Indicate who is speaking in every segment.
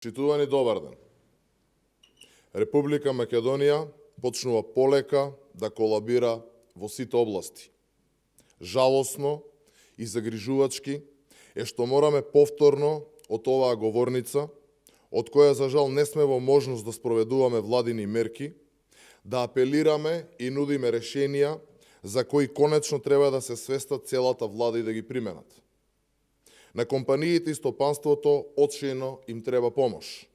Speaker 1: Читувани, добар ден. Република Македонија почнува полека да колабира во сите области. Жалосно и загрижувачки е што мораме повторно од оваа говорница, од која за жал не сме во можност да спроведуваме владини мерки, да апелираме и нудиме решенија за кои конечно треба да се свестат целата влада и да ги применат. На компаниите и стопанството очиено им треба помош.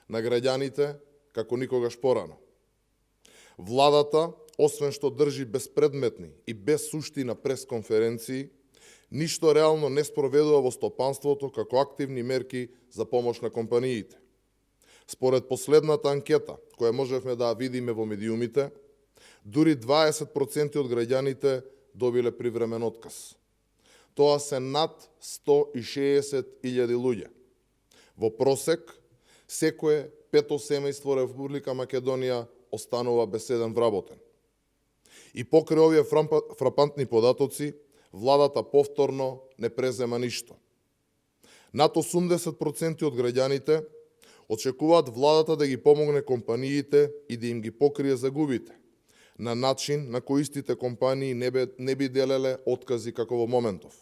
Speaker 1: На граѓаните како никогаш порано. Владата, освен што држи безпредметни и без суштина пресконференции, ништо реално не спроведува во стопанството како активни мерки за помош на компаниите. Според последната анкета, која можевме да видиме во медиумите, дури 20% од граѓаните добиле привремен отказ. Тоа се над 160.000 луѓе. Во просек, секое пето семејство Република Македонија останува без еден вработен. И покрај овие фрапантни податоци, владата повторно не презема ништо. Над 80% од граѓаните очекуваат владата да ги помогне компаниите и да им ги покрие загубите, на начин на кој истите компании не би делеле откази како во моментов.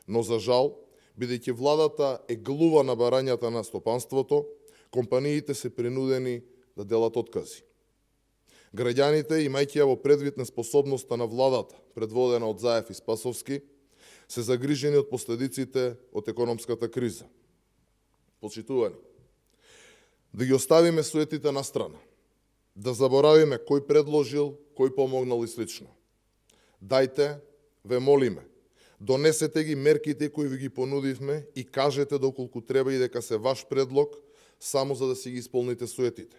Speaker 1: Но за жал, бидејќи владата е глува на барањата на стопанството, компаниите се принудени да делат откази. Граѓаните, имајќи ја во предвид неспособноста на владата, предводена од Заев и Спасовски, се загрижени од последиците од економската криза. Почитувани, да ги оставиме суетите на страна, да заборавиме кој предложил, кој помогнал и слично. Дајте, ве молиме, донесете ги мерките кои ви ги понудивме и кажете доколку треба и дека се ваш предлог, само за да си ги исполните суетите.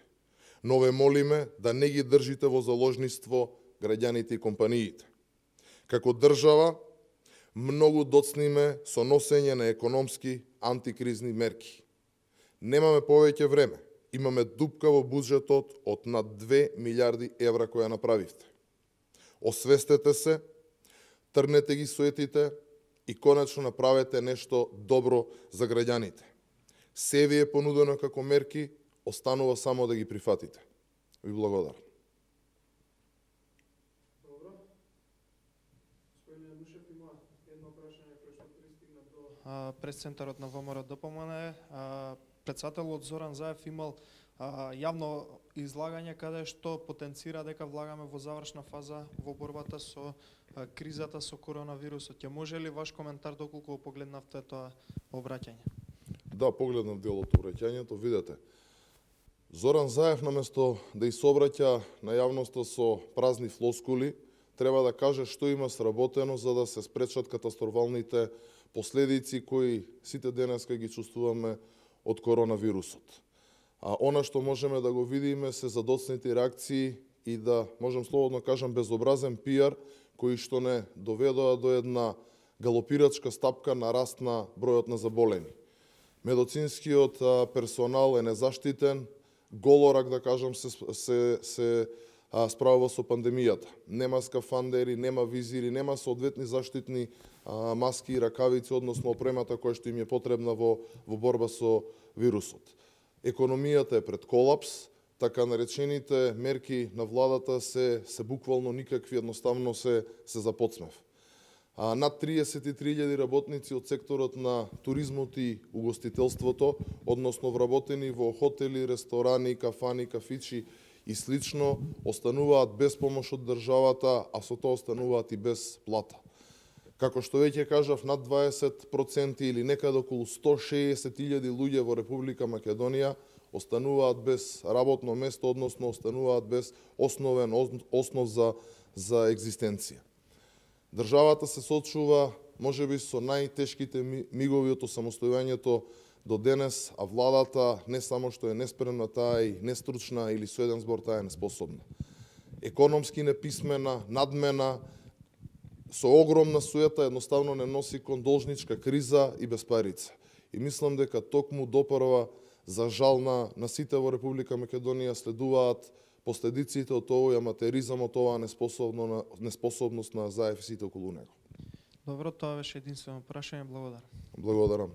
Speaker 1: Но ве молиме да не ги држите во заложниство граѓаните и компаниите. Како држава, многу доцниме со носење на економски антикризни мерки. Немаме повеќе време. Имаме дупка во буџетот од над 2 милиарди евра која направивте. Освестете се, трнете ги суетите и конечно направете нешто добро за граѓаните. Се ви е понудено како мерки, останува само да ги прифатите. Ви благодарам.
Speaker 2: Добро. Господине Янушев, има едно прашање кое што пристигна до пресцентарот на ВМРО ДПМН. Председателот Зоран Заев имал јавно излагање каде што потенцира дека влагаме во завршна фаза во борбата со кризата со коронавирусот. Ќе може ли ваш коментар доколку го погледнавте тоа обраќање?
Speaker 1: Да, погледнав дел од обраќањето, видете. Зоран Заев, наместо да собраќа на јавноста со празни флоскули, треба да каже што има сработено за да се спречат катастрофалните последици кои сите денеска ги чувствуваме од коронавирусот. А она што можеме да го видиме се задоцните реакции и да, можам слободно кажам, безобразен пиар, кои што не доведоа до една галопирачка стапка на раст на бројот на заболени. Медицинскиот персонал е незаштитен, голорак, да кажам, се справува со пандемијата. Нема скафандери, нема визири, нема соодветни заштитни маски и ракавици, односно опремата која што им е потребна во борба со вирусот. Економијата е пред колапс, така наречените мерки на владата се буквално никакви, едноставно се за подсмев. Над 33.000 работници од секторот на туризмот и угостителството, односно вработени во хотели, ресторани, кафани, кафичи и слично, остануваат без помош од државата, а со тоа остануваат и без плата. Како што веќе кажав, над 20% или некаде околу 160.000 луѓе во Република Македонија остануваат без работно место, односно остануваат без основен основ за екзистенција. Државата се соочува можеби со најтешките мигови од осамостојувањето до денес, а владата не само што е неспремна, таа е и нестручна или со еден збор таа е неспособна. Економски неписмена, надмена, со огромна суета едноставно не носи кон должничка криза и безпарица. И мислам дека токму допрва за жал на сите во Република Македонија следуваат последиците од овој аматеризам, од оваа неспособност на Заев и сите околу него.
Speaker 2: Добро, тоа беше единствено прашање. Благодарам.
Speaker 1: Благодарам.